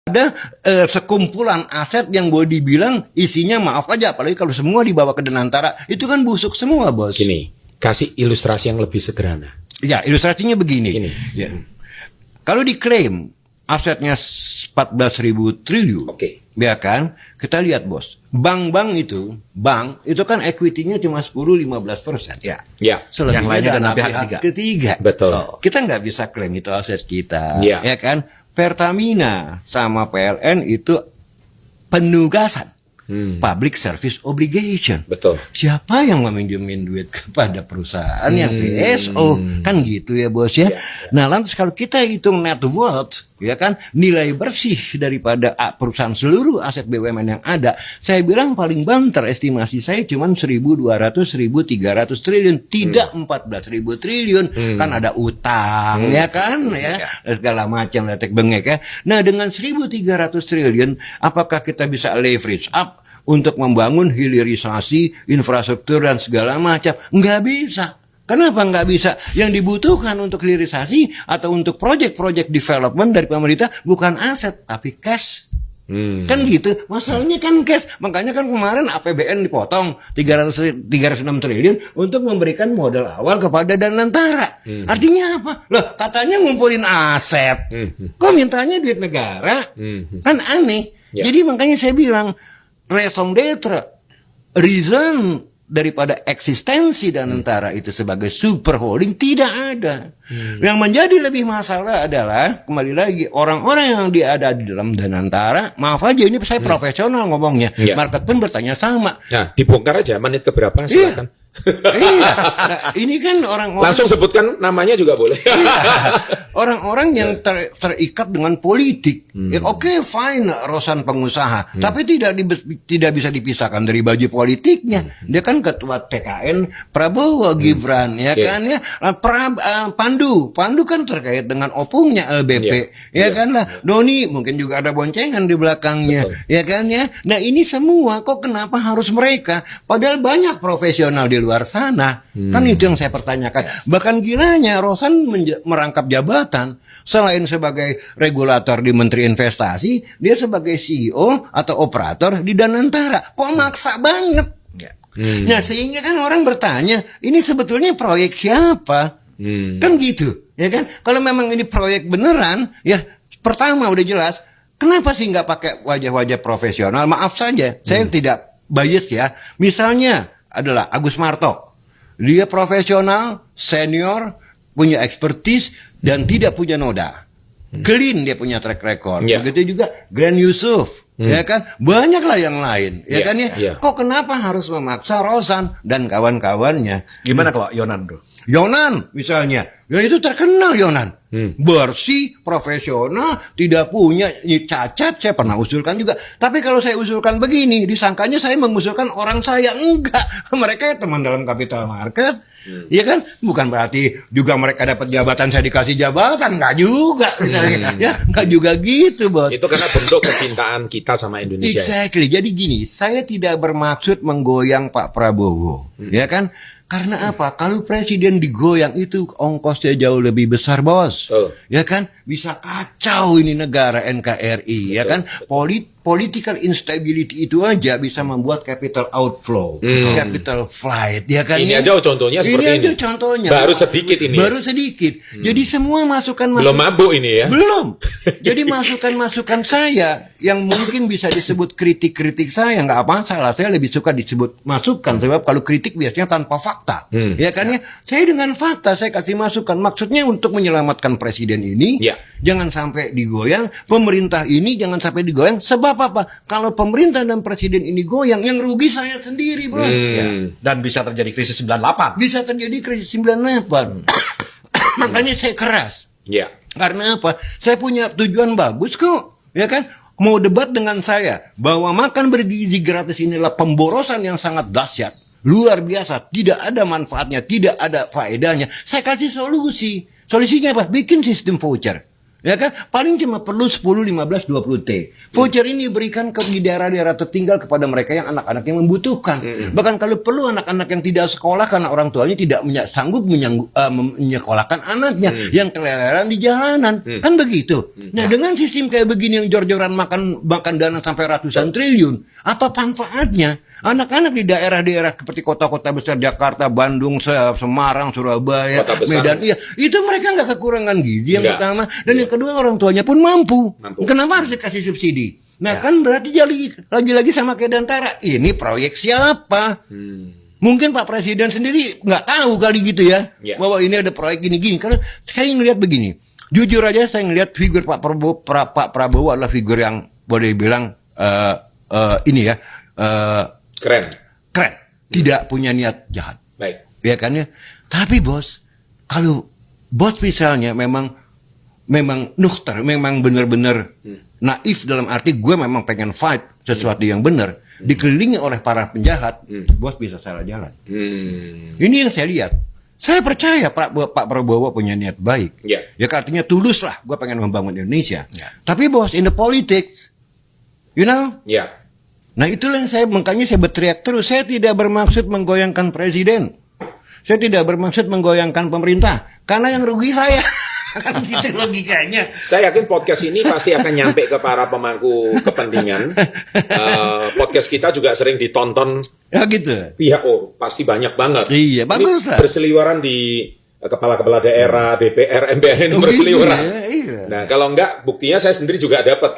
ada sekumpulan aset yang boleh dibilang isinya maaf aja, apalagi kalau semua dibawa ke Danantara, itu kan busuk semua, bos. Gini, kasih ilustrasi yang lebih sederhana. Ya, ilustrasinya begini. Ya. Kalau diklaim asetnya 14.000 triliun, ya kan? Kita lihat, bos, bank itu kan equity-nya cuma 10-15%, ya. Ya. Yang lainnya adalah pihak ketiga. Betul. Kita nggak bisa klaim itu aset kita, ya kan? Pertamina sama PLN itu penugasan public service obligation. Betul. Siapa yang meminjemin duit kepada perusahaan yang PSO? Kan gitu ya, bos ya. Nah, lantas kalau kita hitung net worth, ya kan, nilai bersih daripada perusahaan seluruh aset BUMN yang ada, saya bilang paling banter estimasi saya cuma 1.200-1.300 triliun, tidak 14.000 triliun. Kan ada utang, ya kan, ya, segala macam letek bengek ya. Nah, dengan 1.300 triliun, apakah kita bisa leverage up untuk membangun hilirisasi infrastruktur dan segala macam? Nggak bisa. Kenapa nggak bisa? Yang dibutuhkan untuk hilirisasi atau untuk proyek-proyek development dari pemerintah bukan aset, tapi cash. Kan gitu. Masalahnya kan cash. Makanya kan kemarin APBN dipotong 306 triliun untuk memberikan modal awal kepada Danantara. Artinya apa? Loh, katanya ngumpulin aset. Kok mintanya duit negara? Kan aneh. Jadi makanya saya bilang, raison d'être, reason daripada eksistensi Danantara itu sebagai super holding tidak ada. Yang menjadi lebih masalah adalah, kembali lagi, orang-orang yang ada di dalam Danantara, maaf aja ini saya profesional ngomongnya, market pun bertanya sama. Nah, dibongkar aja menit keberapa, silakan. Iya. Nah, ini kan orang-orang, langsung sebutkan namanya juga boleh. Orang-orang yang terikat dengan politik. Ya, oke, fine, Rosan pengusaha, tapi tidak bisa dipisahkan dari baju politiknya. Dia kan ketua TKN Prabowo Gibran, ya kan ya. Pandu kan terkait dengan opungnya LBP, ya kan lah. Doni mungkin juga ada boncengan di belakangnya, ya kan ya. Nah, ini semua kok kenapa harus mereka? Padahal banyak profesional di luar sana. Kan itu yang saya pertanyakan. Bahkan gilanya Rosan merangkap jabatan, selain sebagai regulator di Menteri Investasi, dia sebagai CEO atau operator di Danantara. Kok maksa banget? Nah, sehingga kan orang bertanya, ini sebetulnya proyek siapa? Kan gitu, ya kan? Kalau memang ini proyek beneran, ya pertama udah jelas, kenapa sih nggak pakai wajah-wajah profesional? Maaf saja, saya tidak bias ya. Misalnya adalah Agus Marto, dia profesional, senior, punya expertise dan tidak punya noda, clean, dia punya track record. Begitu juga Glenn Yusuf, ya kan, banyaklah yang lain, ya kan ya. Kok kenapa harus memaksa Rosan dan kawan-kawannya? Gimana kalau Yonan, bro? Yonan misalnya, ya itu terkenal Yonan, bersih, profesional, tidak punya cacat. Saya pernah usulkan juga. Tapi kalau saya usulkan begini, disangkanya saya mengusulkan orang saya. Enggak, mereka teman dalam capital market, ya kan. Bukan berarti juga mereka dapat jabatan, saya dikasih jabatan, enggak juga, ya enggak juga gitu, bos. Itu karena bentuk kecintaan kita sama Indonesia. Exactly. Jadi gini, saya tidak bermaksud menggoyang Pak Prabowo, ya kan. Karena apa? Kalau presiden digoyang itu ongkosnya jauh lebih besar, bos. Ya kan? Bisa kacau ini negara NKRI, ya kan? Political instability itu aja bisa membuat capital outflow, capital flight, ya kan? Ini aja contohnya seperti ini. Ini aja contohnya. Baru sedikit ini. Baru sedikit. Jadi semua masukan belum mabuk ini ya. Belum. Jadi masukan-masukan saya yang mungkin bisa disebut kritik-kritik saya, nggak apa salah. Saya lebih suka disebut masukan, sebab kalau kritik biasanya tanpa fakta, ya kan ya. Saya dengan fakta saya kasih masukan. Maksudnya untuk menyelamatkan presiden ini, jangan sampai digoyang. Pemerintah ini jangan sampai digoyang. Sebab apa? Kalau pemerintah dan presiden ini goyang, yang rugi saya sendiri, bro. Dan bisa terjadi krisis 98. Bisa terjadi krisis 98. Makanya saya keras. Karena apa? Saya punya tujuan bagus kok, ya kan? Mau debat dengan saya bahwa makan bergizi gratis inilah pemborosan yang sangat dahsyat, luar biasa, tidak ada manfaatnya, tidak ada faedahnya. Saya kasih solusi. Solusinya apa? Bikin sistem voucher. Ya kan? Paling cuma perlu 10, 15, 20 T. Voucher ini diberikan di daerah-daerah tertinggal kepada mereka yang anak-anak yang membutuhkan. Bahkan kalau perlu anak-anak yang tidak sekolah karena orang tuanya tidak sanggup menyekolahkan anaknya yang keleleran di jalanan. Kan begitu. Nah, dengan sistem kayak begini yang jor-joran makan dana sampai ratusan triliun, apa manfaatnya? Anak-anak di daerah-daerah seperti kota-kota besar Jakarta, Bandung, Semarang, Surabaya, Medan, iya, itu mereka nggak kekurangan gizi yang pertama, dan yang kedua orang tuanya pun mampu. Kenapa harus dikasih subsidi? Nah kan berarti lagi-lagi sama kayak Dantara, ini proyek siapa? Mungkin Pak Presiden sendiri nggak tahu kali gitu ya, bahwa ini ada proyek gini-gini. Karena saya ngelihat begini, jujur aja saya ngelihat figur Pak Prabowo adalah figur yang boleh dibilang ini ya. Keren. Tidak punya niat jahat. Baik. Ya kan ya. Tapi bos, kalau bos misalnya memang nukhtar, memang benar-benar naif dalam arti gue memang pengen fight sesuatu yang benar, dikelilingi oleh para penjahat, bos bisa salah jalan. Ini yang saya lihat. Saya percaya Pak Prabowo punya niat baik. Ya artinya tulus lah, gue pengen membangun Indonesia. Tapi bos, in the politics, you know? Nah itulah yang makanya saya berteriak terus. Saya tidak bermaksud menggoyangkan presiden. Saya tidak bermaksud menggoyangkan pemerintah. Karena yang rugi saya. Kan gitu logikanya. Saya yakin podcast ini pasti akan nyampe ke para pemangku kepentingan. Podcast kita juga sering ditonton. Ya gitu. Pihak, pasti banyak banget. Iya, bagus lah. Berseliweran di kepala-kepala daerah, DPR, MPR ini berseliweran. Iya. Nah kalau enggak, buktinya saya sendiri juga dapat.